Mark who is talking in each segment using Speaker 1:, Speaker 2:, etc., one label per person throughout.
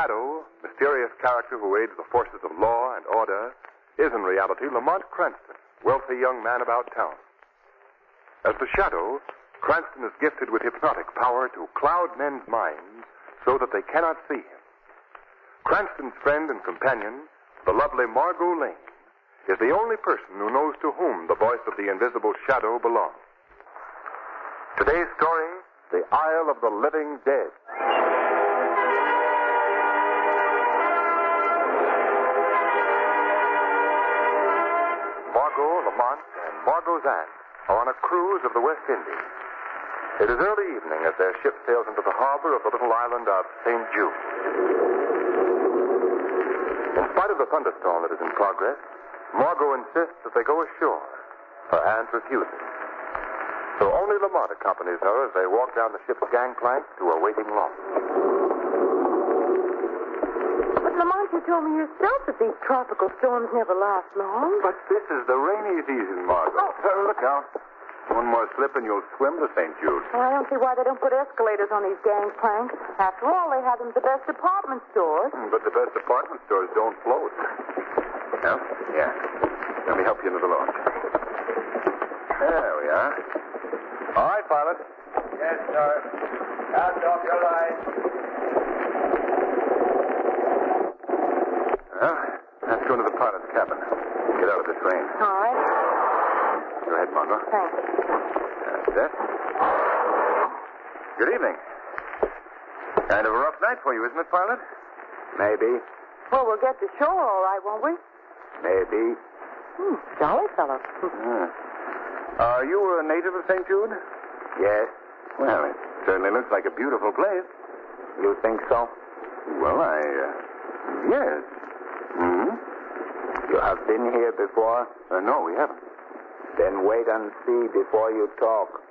Speaker 1: Shadow, mysterious character who aids the forces of law and order, is in reality Lamont Cranston, wealthy young man about town. As the Shadow, Cranston is gifted with hypnotic power to cloud men's minds so that they cannot see him. Cranston's friend and companion, the lovely Margot Lane, is the only person who knows to whom the voice of the invisible Shadow belongs. Today's story, The Isle of the Living Dead. Margot, Lamont, and Margot's aunt are on a cruise of the West Indies. It is early evening as their ship sails into the harbor of the little island of St. Jude. In spite of the thunderstorm that is in progress, Margot insists that they go ashore. Her aunt refuses. So only Lamont accompanies her as they walk down the ship's gangplank to a waiting loft.
Speaker 2: But Lamont, you told me yourself that these tropical storms never last long.
Speaker 1: But this is the rainy season, Margot.
Speaker 2: Oh.
Speaker 1: Look out. One more slip and you'll swim to St. Jude.
Speaker 2: Well, I don't see why they don't put escalators on these gangplanks. After all, they have them at the best department stores.
Speaker 1: But the best department stores don't float. No? Yeah. Let me help you into the launch. There we are. All right, pilot.
Speaker 3: Yes, sir. Cast off your line.
Speaker 1: Well, let's go into the pilot's cabin. Get out of the train.
Speaker 2: All right.
Speaker 1: Go ahead, Margot.
Speaker 2: Thanks.
Speaker 1: That's it. Good evening. Kind of a rough night for you, isn't it, pilot?
Speaker 3: Maybe.
Speaker 2: Well, we'll get to shore all right, won't we?
Speaker 3: Maybe.
Speaker 2: Jolly fellow.
Speaker 1: Are you a native of St. Jude?
Speaker 3: Yes.
Speaker 1: Well, it certainly looks like a beautiful place.
Speaker 3: You think so?
Speaker 1: Well, yes.
Speaker 3: You have been here before?
Speaker 1: No, we haven't.
Speaker 3: Then wait and see before you talk.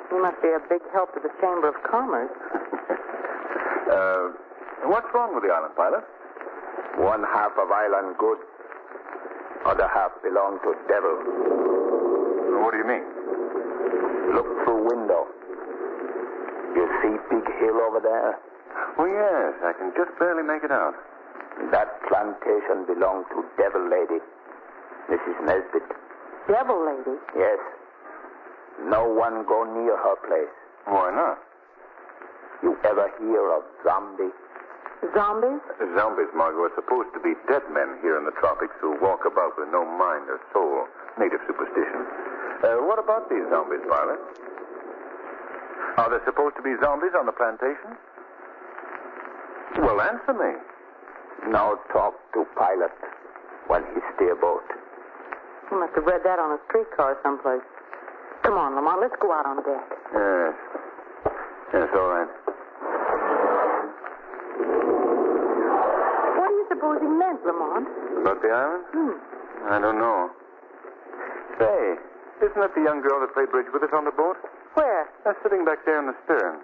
Speaker 2: He must be a big help to the Chamber of Commerce.
Speaker 1: What's wrong with the island, pilot?
Speaker 3: One half of island good. Other half belong to devil.
Speaker 1: What do you mean?
Speaker 3: Look through window. You see big hill over there?
Speaker 1: Oh, yes. I can just barely make it out.
Speaker 3: That plantation belonged to devil lady, Mrs. Nesbitt.
Speaker 2: Devil lady?
Speaker 3: Yes. No one go near her place.
Speaker 1: Why not?
Speaker 3: You ever hear of zombie?
Speaker 2: Zombies?
Speaker 1: Zombies, Margot, are supposed to be dead men here in the tropics who walk about with no mind or soul. Native superstition. What about these zombies, pilot? Are there supposed to be zombies on the plantation? Well, answer me.
Speaker 3: Now talk to pilot when he steer boat.
Speaker 2: He must have read that on a streetcar someplace. Come on, Lamont, let's go out on deck.
Speaker 1: Yes. Yes, all right.
Speaker 2: What do you suppose he meant, Lamont?
Speaker 1: About the island? I don't know. Say, isn't that the young girl that played bridge with us on the boat?
Speaker 2: Where?
Speaker 1: Sitting back there in the stern.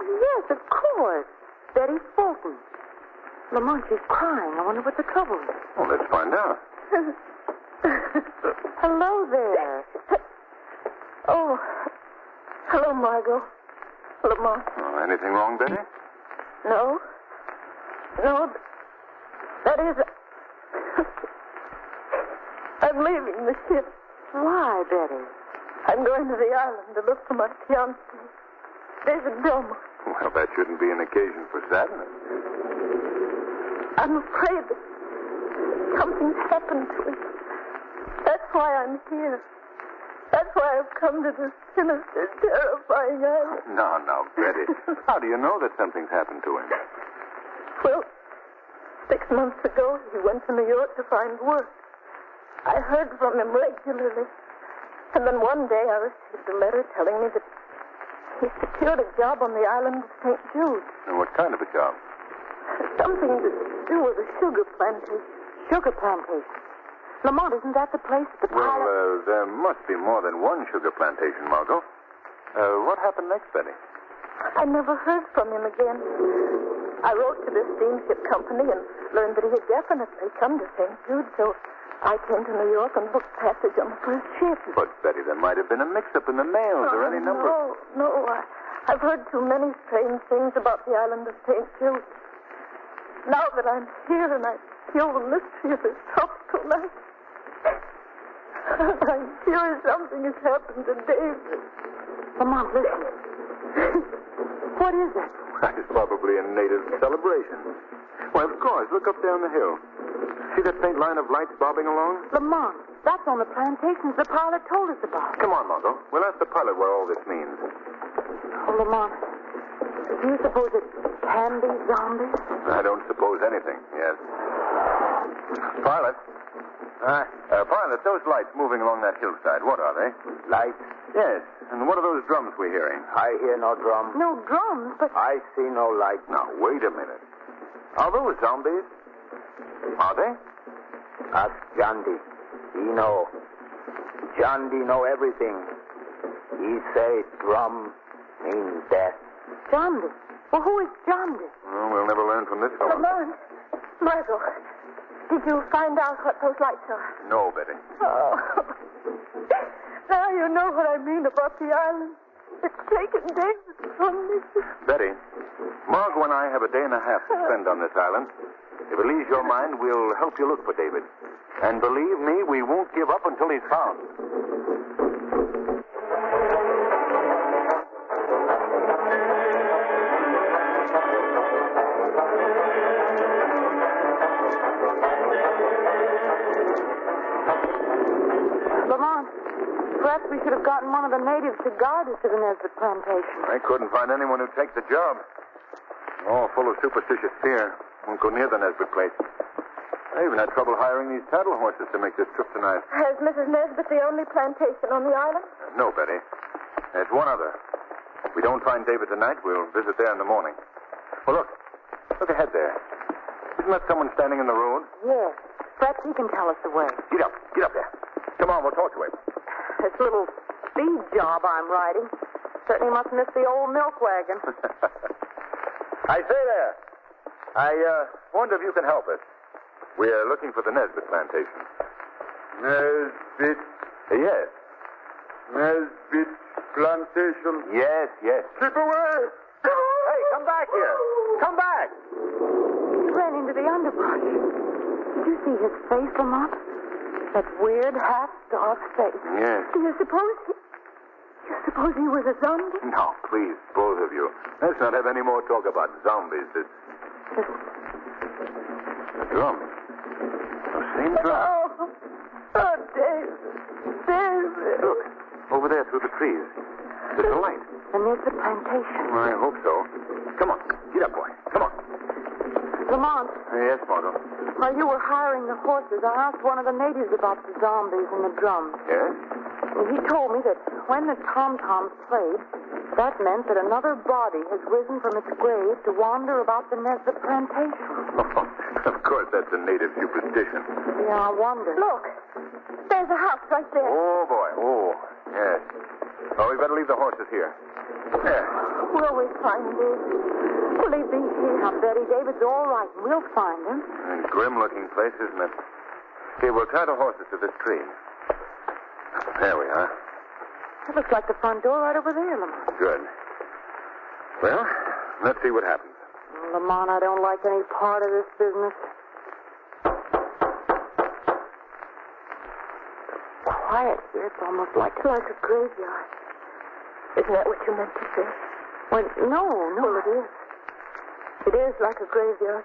Speaker 2: Yes, of course. Betty Fulton. Lamont, she's crying. I wonder what the trouble is.
Speaker 1: Well, let's find out.
Speaker 2: Hello there.
Speaker 4: Oh, hello, Margot. Lamont.
Speaker 1: Oh, anything wrong, Betty?
Speaker 4: No. No, that is... I'm leaving the ship.
Speaker 2: Why, Betty?
Speaker 4: I'm going to the island to look for my fiancé, David Belmont.
Speaker 1: Well, that shouldn't be an occasion for sadness.
Speaker 4: I'm afraid that something's happened to him. That's why I'm here. That's why I've come to this sinister, terrifying island.
Speaker 1: No, Betty. How do you know that something's happened to him?
Speaker 4: Well, 6 months ago, he went to New York to find work. I heard from him regularly. And then one day I received a letter telling me that he secured a job on the island of St. Jude.
Speaker 1: And what kind of a job?
Speaker 4: Something to do with a sugar plantation.
Speaker 2: Sugar plantation. Lamont, isn't that the place the pilot...
Speaker 1: Well, there must be more than one sugar plantation, Margot. What happened next, Betty?
Speaker 4: I never heard from him again. I wrote to the steamship company and learned that he had definitely come to St. Jude, so I came to New York and booked passage on the first ship.
Speaker 1: But, Betty, there might have been a mix-up in the mails or any number...
Speaker 4: No. I've heard too many strange things about the island of St. Jude. Now that I'm here and I feel the mystery of this tropical night, I'm sure something has happened to David.
Speaker 2: Lamont, listen. What is it?
Speaker 1: It's probably a native celebration. Why, of course. Look up there on the hill. See that faint line of lights bobbing along?
Speaker 2: Lamont, that's on the plantations the pilot told us about.
Speaker 1: Come on, Margot. We'll ask the pilot what all this means.
Speaker 2: Oh, Lamont, do you suppose it can be zombies?
Speaker 1: I don't suppose anything. Yes. Pilot. Pilot, those lights moving along that hillside, what are they?
Speaker 3: Lights?
Speaker 1: Yes. And what are those drums we're hearing?
Speaker 3: I hear no drum.
Speaker 2: No drums, but...
Speaker 3: I see no light.
Speaker 1: Now, wait a minute. Are those zombies? Are they?
Speaker 3: Ask Jandy. He know. Jandy know everything. He say drum means death.
Speaker 2: Jondi. Well, who is Jondi?
Speaker 1: Well, we'll never learn from this fellow.
Speaker 4: Lamont, Margot, did you find out what those lights are?
Speaker 1: No, Betty.
Speaker 4: Oh. Now you know what I mean about the island. It's taken David from me.
Speaker 1: Betty, Margot and I have a day and a half to spend on this island. If it leaves your mind, we'll help you look for David. And believe me, we won't give up until he's found.
Speaker 2: Lamont, perhaps we should have gotten one of the natives to guard us to the Nesbitt plantation.
Speaker 1: I couldn't find anyone who'd take the job. All full of superstitious fear. Won't go near the Nesbitt place. I even had trouble hiring these saddle horses to make this trip tonight.
Speaker 4: Has Mrs. Nesbitt the only plantation on the island?
Speaker 1: No, Betty. There's one other. If we don't find David tonight, we'll visit there in the morning. Well, look. Look ahead there. Isn't that someone standing in the road?
Speaker 2: Yes. Perhaps he can tell us the way.
Speaker 1: Get up. Get up there. Come on, we'll talk to him.
Speaker 2: This little speed job I'm riding certainly must miss the old milk wagon.
Speaker 1: I say there. I wonder if you can help us. We're looking for the Nesbitt plantation.
Speaker 3: Nesbitt.
Speaker 1: Yes.
Speaker 3: Nesbitt plantation.
Speaker 1: Yes, yes.
Speaker 3: Keep away!
Speaker 1: Hey, come back here. Come back.
Speaker 2: He ran into the underbrush. Did you see his face, Lamont? That weird, half-starved face.
Speaker 1: Yes.
Speaker 2: Do you suppose he was a zombie?
Speaker 1: No, please, both of you. Let's not have any more talk about zombies. It's a drum. The same drum.
Speaker 4: Oh, David. David.
Speaker 1: Look, over there through the trees. There's a light.
Speaker 2: The Nesbitt plantation.
Speaker 1: I hope so. Come on. Get up, boy. Come on.
Speaker 2: Lamont,
Speaker 1: Yes, Margot.
Speaker 2: while you were hiring the horses, I asked one of the natives about the zombies and the drums.
Speaker 1: Yes?
Speaker 2: He told me that when the tom-toms played, that meant that another body has risen from its grave to wander about the Nesbitt plantation.
Speaker 1: Of course, that's a native superstition.
Speaker 2: Yeah, I wonder.
Speaker 4: Look, there's a house right there.
Speaker 1: Oh, boy. Oh, yes. Oh, we better leave the horses here. There.
Speaker 4: Will we find David? Will he be here?
Speaker 2: Now, Betty, David's all right. We'll find him.
Speaker 1: A grim-looking place, isn't it? Here, we'll tie the horses to this tree. There we are.
Speaker 2: It looks like the front door right over there, Lamont.
Speaker 1: Good. Well, let's see what happens.
Speaker 2: Lamont, I don't like any part of this business. Quiet here. It's almost like
Speaker 4: Like a graveyard. Isn't that what you meant to say?
Speaker 2: Well, no.
Speaker 4: Well, it is. It is like a graveyard.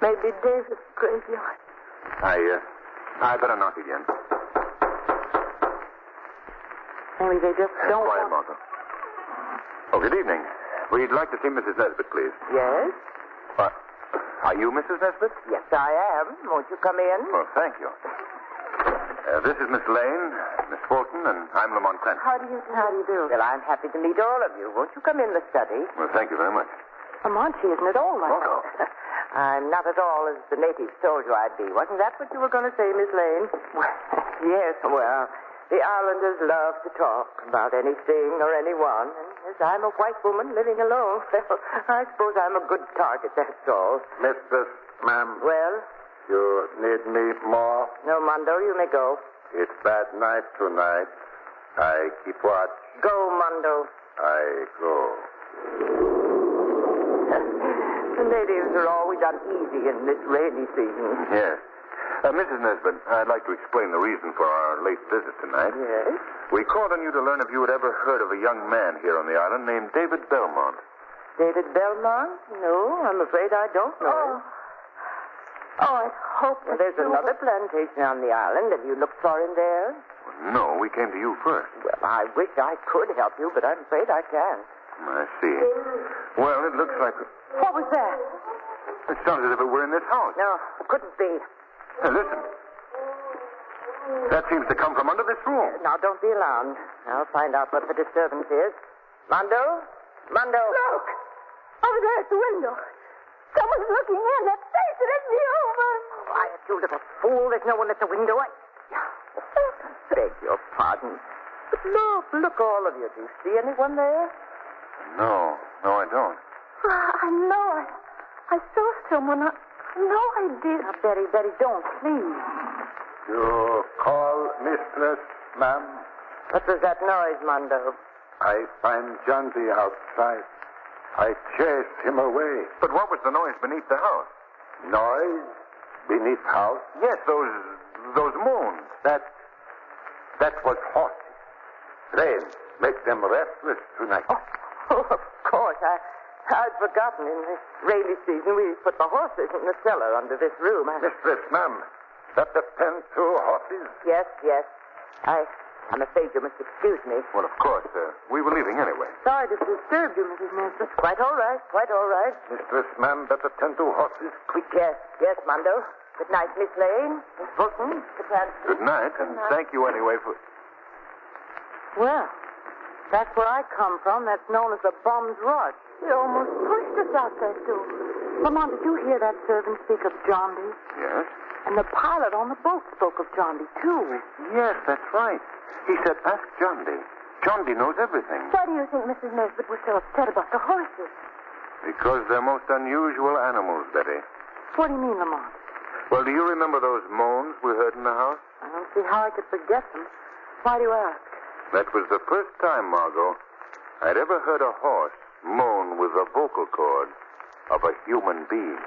Speaker 4: Maybe David's graveyard.
Speaker 1: I better knock again.
Speaker 2: Maybe they just don't
Speaker 1: Quiet,
Speaker 2: want...
Speaker 1: Margot. Oh, good evening. We'd like to see Mrs. Nesbitt, please.
Speaker 5: Yes?
Speaker 1: Are you Mrs. Nesbitt?
Speaker 5: Yes, I am. Won't you come in?
Speaker 1: Well, thank you. This is Miss Lane, Miss Fulton, and I'm Lamont Clancy.
Speaker 2: How do you do?
Speaker 5: Well, I'm happy to meet all of you. Won't you come in the study?
Speaker 1: Well, thank you very much.
Speaker 2: Lamont, she isn't at all like
Speaker 1: Oh.
Speaker 5: I'm not at all as the natives told you I'd be. Wasn't that what you were going to say, Miss Lane? Yes, well, the islanders love to talk about anything or anyone. And as I'm a white woman living alone, well, I suppose I'm a good target, that's all.
Speaker 3: Mistress, ma'am,
Speaker 5: Well,
Speaker 3: you need me more?
Speaker 5: no, Mondo, you may go.
Speaker 3: It's bad night tonight. I keep watch.
Speaker 5: Go, Mondo.
Speaker 3: I go.
Speaker 5: The natives are always uneasy in this rainy season.
Speaker 6: Yes. Mrs. Nesbitt, I'd like to explain the reason for our late visit tonight.
Speaker 5: Yes?
Speaker 6: We called on you to learn if you had ever heard of a young man here on the island named David Belmont.
Speaker 5: David Belmont? No, I'm afraid I don't know.
Speaker 4: I hope
Speaker 5: Well, there's another plantation on the island. Have you looked for him there?
Speaker 6: No, we came to you first.
Speaker 5: Well, I wish I could help you, but I'm afraid I can't.
Speaker 6: I see. Well, it looks like...
Speaker 2: What was that?
Speaker 6: It sounds as if it were in this house.
Speaker 5: No, it couldn't be.
Speaker 6: Hey, listen. That seems to come from under this room.
Speaker 5: Now, don't be alarmed. I'll find out what the disturbance is. Mondo? Mondo?
Speaker 4: Look! Over there at the window. Someone's looking in. That face, it isn't human.
Speaker 5: Quiet, you little fool. There's no one at the window. Beg your pardon. But look, all of you. Do you see anyone there?
Speaker 6: No, I don't.
Speaker 4: I know. I saw someone. I know I did.
Speaker 2: Now, Betty, don't, please.
Speaker 3: You call mistress, ma'am?
Speaker 5: What was that noise, Mondo?
Speaker 3: I find John D. outside. I chase him away.
Speaker 6: But what was the noise beneath the house?
Speaker 3: Noise beneath house?
Speaker 6: Yes, those moans.
Speaker 3: That was horses. Rain make them restless tonight.
Speaker 5: Oh, of course. I'd forgotten. In this rainy season, we put the horses in the cellar under this room.
Speaker 3: Mistress, ma'am, that the pen to horses?
Speaker 5: Yes. I'm afraid you must excuse me.
Speaker 6: Well, of course. We were leaving anyway.
Speaker 2: Sorry to disturb you, Mrs. Nesbitt.
Speaker 5: Quite all right.
Speaker 3: Mistress, ma'am, that attend to horses?
Speaker 5: Quick, yes, Mondo. Good night, Miss Lane, Miss Fulton,
Speaker 6: Good night, and thank you anyway for...
Speaker 2: Well, that's where I come from. That's known as the Bum's Rush.
Speaker 4: You almost pushed us out that door.
Speaker 2: Lamont, did you hear that servant speak of John D?
Speaker 6: Yes?
Speaker 2: And the pilot on the boat spoke of John D, too.
Speaker 6: Yes, that's right. He said, ask John D. John D knows everything.
Speaker 4: Why do you think Mrs. Nesbitt was so upset about the horses?
Speaker 6: Because they're most unusual animals, Betty.
Speaker 2: What do you mean, Lamont?
Speaker 6: Well, do you remember those moans we heard in the house?
Speaker 2: I don't see how I could forget them. Why do you ask?
Speaker 6: That was the first time, Margot, I'd ever heard a horse moan with the vocal cord of a human being.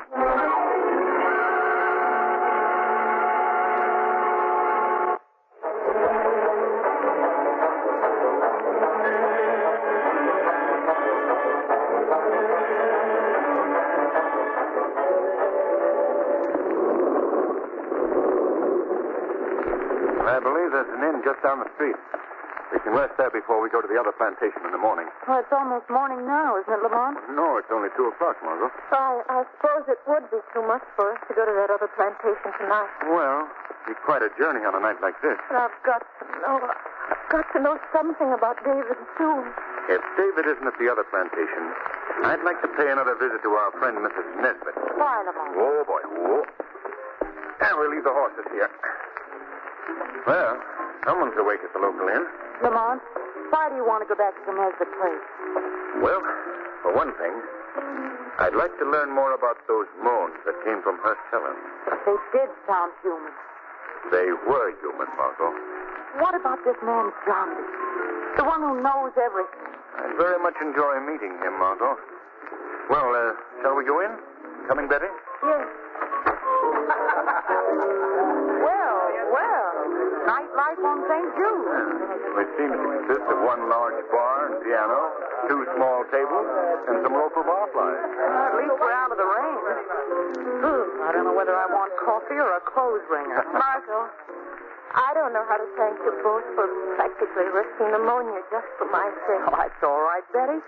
Speaker 6: I believe there's an inn just down the street. We can rest there before we go to the other plantation in the morning.
Speaker 2: Well, it's almost morning now, isn't it, Lamont?
Speaker 6: No, it's only 2 o'clock, Margot.
Speaker 4: I suppose it would be too much for us to go to that other plantation tonight.
Speaker 6: Well, it'd be quite a journey on a night like this.
Speaker 4: But I've got to know something about David soon.
Speaker 6: If David isn't at the other plantation, I'd like to pay another visit to our friend, Mrs. Nesbitt.
Speaker 2: Why, Lamont?
Speaker 6: Oh, boy. Whoa. And we'll leave the horses here. Well, someone's awake at the local inn.
Speaker 2: Lamont, why do you want to go back to the Nesbitt place?
Speaker 6: Well, for one thing, I'd like to learn more about those moans that came from her cellar.
Speaker 2: They did sound human.
Speaker 6: They were human, Margot.
Speaker 2: What about this man, John D? The one who knows everything.
Speaker 6: I'd very much enjoy meeting him, Margot. Well, shall we go in? Coming, Betty?
Speaker 4: Yes.
Speaker 2: Well, nightlife on St. Jude.
Speaker 6: It seems to consist of one large bar and piano, 2 small tables, and some local barflies.
Speaker 2: At least we're out of the rain. I don't know whether I want coffee or a clothes wringer.
Speaker 4: Margot, I don't know how to thank you both for practically risking pneumonia just for my sake.
Speaker 2: Oh, that's all right, Betty.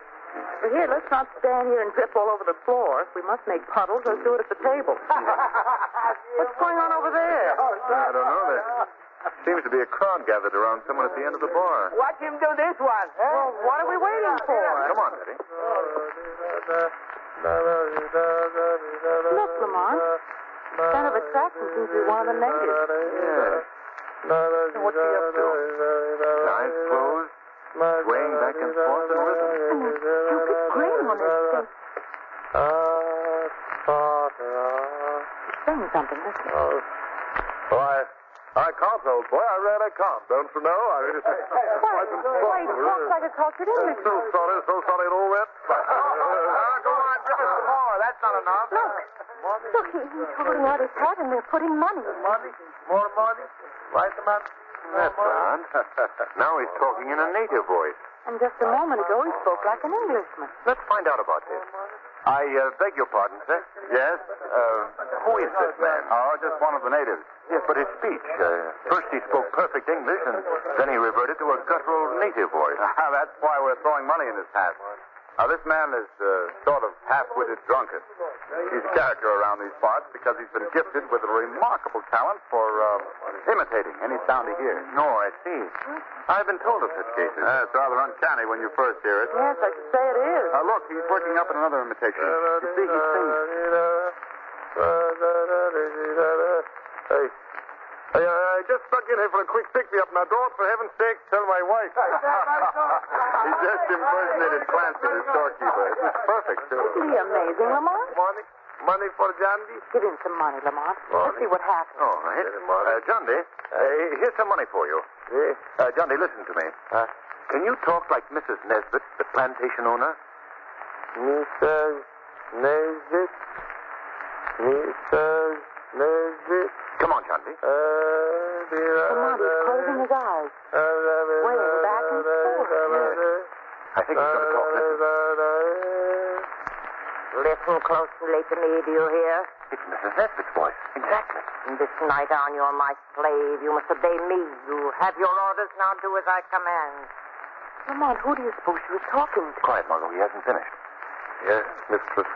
Speaker 2: But here, let's not stand here and drip all over the floor. If we must make puddles, let's do it at the table. What's going on over there?
Speaker 6: I don't know. There seems to be a crowd gathered around someone at the end of the bar.
Speaker 5: Watch him do this one.
Speaker 2: Well, what are we waiting for?
Speaker 6: Come on, Betty.
Speaker 2: Look, Lamont. Kind of attraction seems to be one of the natives.
Speaker 6: Yes. What's he up to? Eyes closed, swaying back and forth in rhythm.
Speaker 4: And a stupid grin on his face.
Speaker 2: He's saying something, isn't he?
Speaker 6: Why, I can't, old boy. I really can't. Don't you know? I really...
Speaker 4: Why, he talks like a cultured Englishman.
Speaker 6: So sorry it all went. Go on, some more. That's not enough.
Speaker 4: Look, he's holding out his hat and they're putting money.
Speaker 6: Money? More money? Right, man? That's odd. Now he's talking in a native voice.
Speaker 2: And just a moment ago, he spoke like an Englishman.
Speaker 6: Let's find out about this. I beg your pardon, sir. Yes? Who is this man? Oh, just one of the natives. Yes, but his speech. First he spoke perfect English, and then he reverted to a guttural native voice. That's why we're throwing money in his hat. Now, this man is sort of half-witted drunkard. He's a character around these parts because he's been gifted with a remarkable talent for imitating any sound he hears. No, I see. I've been told of such cases. It's rather uncanny when you first hear it.
Speaker 2: Yes, I should say it is.
Speaker 6: Look, he's working up in another imitation. You see, he sings. Hey, I just stuck in here for a quick pick-me-up. Now, don't, for heaven's sake, tell my wife. He just impersonated Clancy, the storekeeper. It was perfect, too.
Speaker 2: Isn't he amazing, Lamont?
Speaker 6: Money for Jandy?
Speaker 2: Give him some money, Lamont. Let's see what happens.
Speaker 6: All right. Jandy, here's some money for you. Jandy, listen to me. Can you talk like Mrs. Nesbitt, the plantation owner?
Speaker 3: Mrs. Nesbitt? Mrs. Nesbitt?
Speaker 6: Come on, Jandy.
Speaker 2: Lamont, he's closing his eyes. Weighing back and forth.
Speaker 6: I think he's going to talk.
Speaker 5: Listen closely to me, do you hear?
Speaker 6: It's Mrs. Nesbitt's voice. Exactly.
Speaker 5: From this night on, you're my slave. You must obey me. You have your orders. Now do as I command.
Speaker 2: Lamont, who do you suppose she was talking to?
Speaker 6: Quiet, Margot. He hasn't finished.
Speaker 3: Yes, mistress.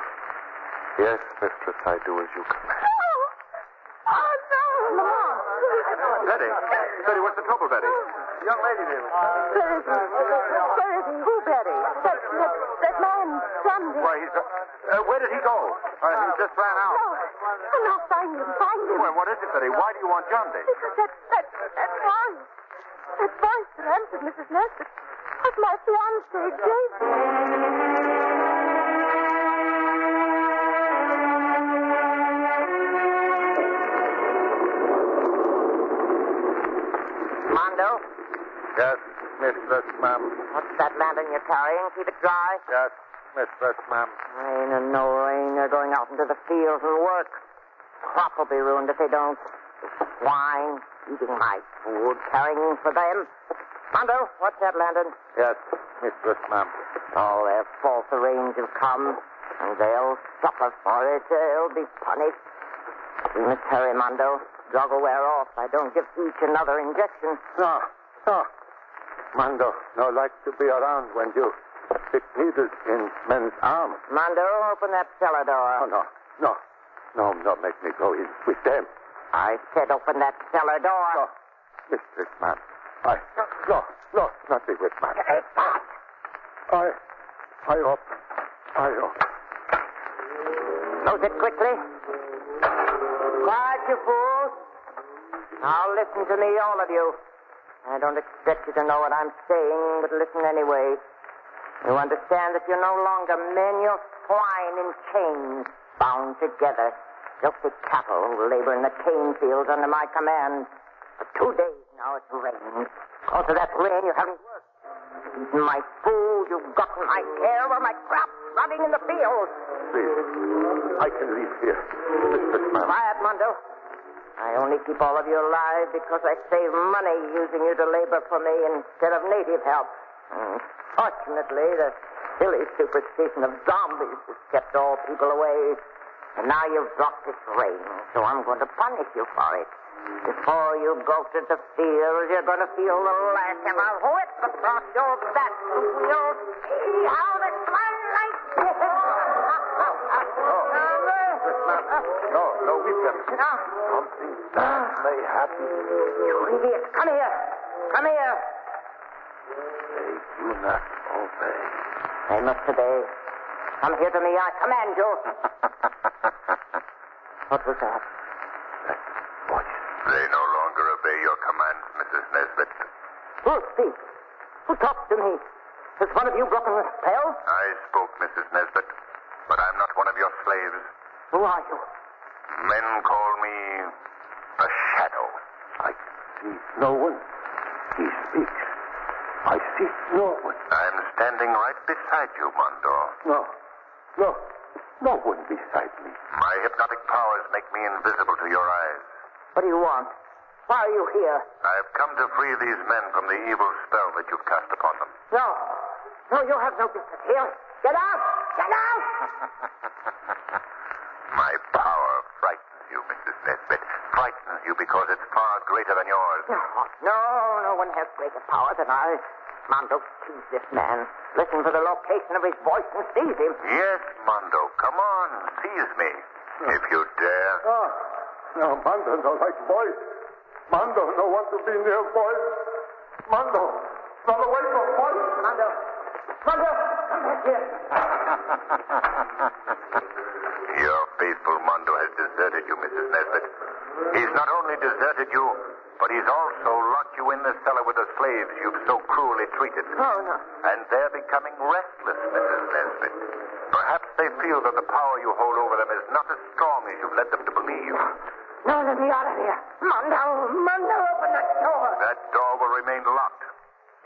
Speaker 3: Yes, mistress, I do as you command.
Speaker 4: Oh, no.
Speaker 2: Lamont!
Speaker 6: Betty. Betty, what's the trouble, Betty? Young lady there.
Speaker 4: Where is he? Where is he?
Speaker 2: Who, Betty?
Speaker 4: That man, Sunday.
Speaker 6: Why, he's... where did he go? He just ran out.
Speaker 4: No, find him.
Speaker 6: Well, what is it, Betty? Why do you want John Day?
Speaker 4: Because that voice that answered Mrs. Nesbitt was my fiancé, Jason.
Speaker 5: Mondo,
Speaker 3: Yes, mistress, ma'am.
Speaker 5: what's that lantern you're carrying? Keep it dry.
Speaker 3: Yes, mistress, ma'am.
Speaker 5: Rain or no rain, they're going out into the fields and work. Crop will be ruined if they don't. Swine, eating my food, carrying for them. Mondo, what's that lantern?
Speaker 3: Yes, mistress, ma'am.
Speaker 5: Oh, their false arrange have come, and they'll suffer for it. They'll be punished. We must hurry, Mondo. Drug will wear off. I don't give each another injection.
Speaker 3: No. Mando, no like to be around when you stick needles in men's arms.
Speaker 5: Mondo, open that cellar door.
Speaker 3: No, make me go in with them.
Speaker 5: I said open that cellar door.
Speaker 3: No, mistress, ma'am. No, nothing with man. I open.
Speaker 5: Close it quickly. Quiet, you fools. Now listen to me, all of you. I don't expect you to know what I'm saying, but listen anyway. You understand that you're no longer men, you're swine in chains, bound together. Filthy cattle who labor in the cane fields under my command. For 2 days now it's rained. Because of that rain, you haven't worked. Eaten my food, you've gotten my care while my crops rotting in the fields.
Speaker 3: Please, I can leave here. Mistress, ma'am.
Speaker 5: Quiet, Mondo. I only keep all of you alive because I save money using you to labor for me instead of native help. Fortunately, the silly superstition of zombies has kept all people away. And now you've dropped this rain, so I'm going to punish you for it. Before you go to the field, you're going to feel the lash of a whip across your back. You'll see how the twilight...
Speaker 3: No, with them.
Speaker 5: No.
Speaker 3: Something bad may happen.
Speaker 5: You idiots, come here. Come here.
Speaker 3: They do not obey.
Speaker 5: They must obey. Come here to me, I command you. What was that?
Speaker 3: That voice.
Speaker 6: They no longer obey your commands, Mrs. Nesbitt.
Speaker 5: Who speaks? Who talks to me? Has one of you broken the spell?
Speaker 6: I spoke, Mrs. Nesbitt, but I'm not one of your slaves.
Speaker 5: Who are you?
Speaker 6: Men call me a shadow.
Speaker 3: I see no one. He speaks. I see no one.
Speaker 6: I'm standing right beside you, Mondo.
Speaker 3: No. No one beside me.
Speaker 6: My hypnotic powers make me invisible to your eyes.
Speaker 5: What do you want? Why are you here?
Speaker 6: I have come to free these men from the evil spell that you've cast upon them.
Speaker 5: No. No, you have no business here. Get out! Get out!
Speaker 6: My power frightens you, Mrs. Nesbit. Frightens you because it's far greater than yours.
Speaker 5: No one has greater power than I. Mondo, seize this man. Listen for the location of his voice and seize him.
Speaker 6: Yes, Mondo. Come on. Seize me. If you dare.
Speaker 3: Oh, no, Mondo don't like voice. Mondo no want to be near voice. Mondo, run away from voice.
Speaker 5: Mondo, come back here.
Speaker 6: Your faithful Mondo has deserted you, Mrs. Nesbit. He's not only deserted you, but he's also locked you in the cellar with the slaves you've so cruelly treated.
Speaker 5: Oh, no.
Speaker 6: And they're becoming restless, Mrs. Nesbit. Perhaps they feel that the power you hold over them is not as strong as you've led them to believe.
Speaker 5: No, let me out of here. Mondo, open that door.
Speaker 6: That door will remain locked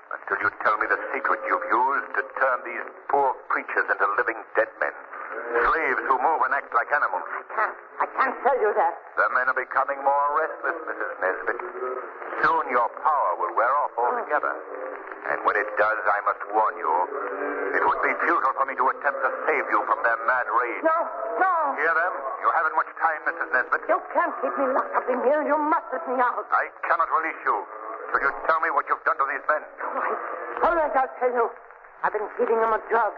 Speaker 6: until you tell me the secret you've used to turn these poor creatures into living dead men. Slaves who move and act like animals.
Speaker 5: I can't tell you that.
Speaker 6: The men are becoming more restless, Mrs. Nesbit. Soon your power will wear off altogether. And when it does, I must warn you, it would be futile for me to attempt to save you from their mad rage.
Speaker 5: No.
Speaker 6: Hear them? You haven't much time, Mrs. Nesbit.
Speaker 5: You can't keep me locked up in here. You must let me out.
Speaker 6: I cannot release you till you tell me what you've done to these men.
Speaker 5: All right, I'll tell you. I've been feeding them a drug.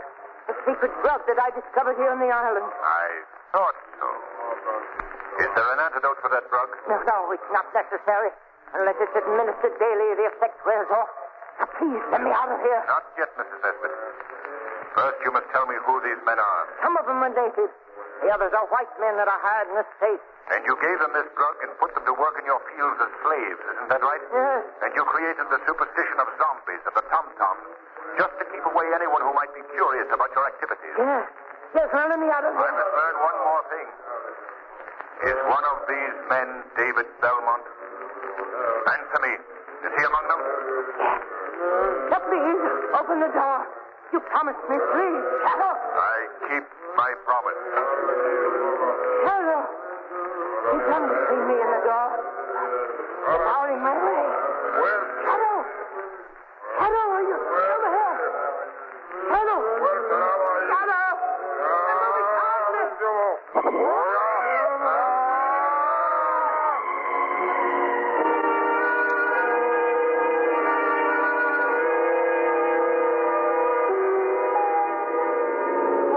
Speaker 5: A secret drug that I discovered here on the island.
Speaker 6: I thought so. Is there an antidote for that drug?
Speaker 5: No, it's not necessary. Unless it's administered daily, the effect wears off. Now, please, let me out of here.
Speaker 6: Not yet, Mrs. Nesbit. First, you must tell me who these men are.
Speaker 5: Some of them are natives. The others are white men that are hired in the States.
Speaker 6: And you gave them this drug and put them to work in your fields as slaves, isn't that right?
Speaker 5: Yes.
Speaker 6: And you created the superstition of zombies, of the tom-toms, just to keep away anyone who might be curious about your activities.
Speaker 5: Yes, let me out of
Speaker 6: I
Speaker 5: here.
Speaker 6: must learn one more thing. Is one of these men David Belmont? Answer me. Is he among them?
Speaker 5: Now, please, open the door. You promised me, please. Shadow.
Speaker 6: I keep my promise.
Speaker 5: Shadow. He's come to see me in the door. Get out in my way.
Speaker 6: Where?
Speaker 5: Shadow. Shadow, are you over here? Shadow. Shadow.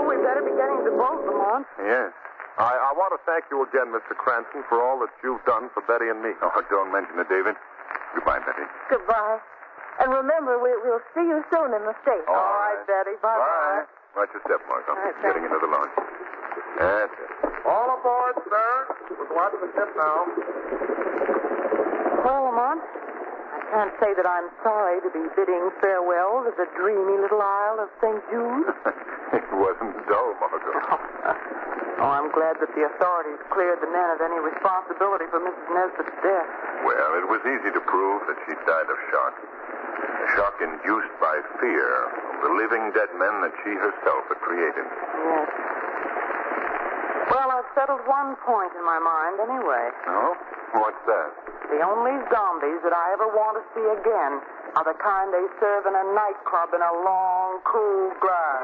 Speaker 5: We better be getting to the boat, Lamont.
Speaker 1: Yes. I want to thank you again, Mr. Cranston, for all that you've done for Betty and me.
Speaker 6: Oh, don't mention it, David. Goodbye, Betty.
Speaker 4: Goodbye. And remember, we'll see you soon in the States.
Speaker 1: All
Speaker 5: All right, Betty. Bye-bye.
Speaker 1: Watch your step, Mark. I'm
Speaker 5: All right,
Speaker 1: getting into the launch. That's it.
Speaker 3: All aboard, sir. We're watching the ship now.
Speaker 2: Well, Lamont, I can't say that I'm sorry to be bidding farewell to the dreamy little isle of St. Jude.
Speaker 1: It wasn't dull, Margot.
Speaker 2: Oh, I'm glad that the authorities cleared the men of any responsibility for Mrs. Nesbitt's death.
Speaker 1: Well, it was easy to prove that she died of shock. A shock induced by fear of the living dead men that she herself had created.
Speaker 2: Yes. Well, I've settled one point in my mind anyway.
Speaker 1: Oh? What's that?
Speaker 2: The only zombies that I ever want to see again are the kind they serve in a nightclub in a long, cool glass.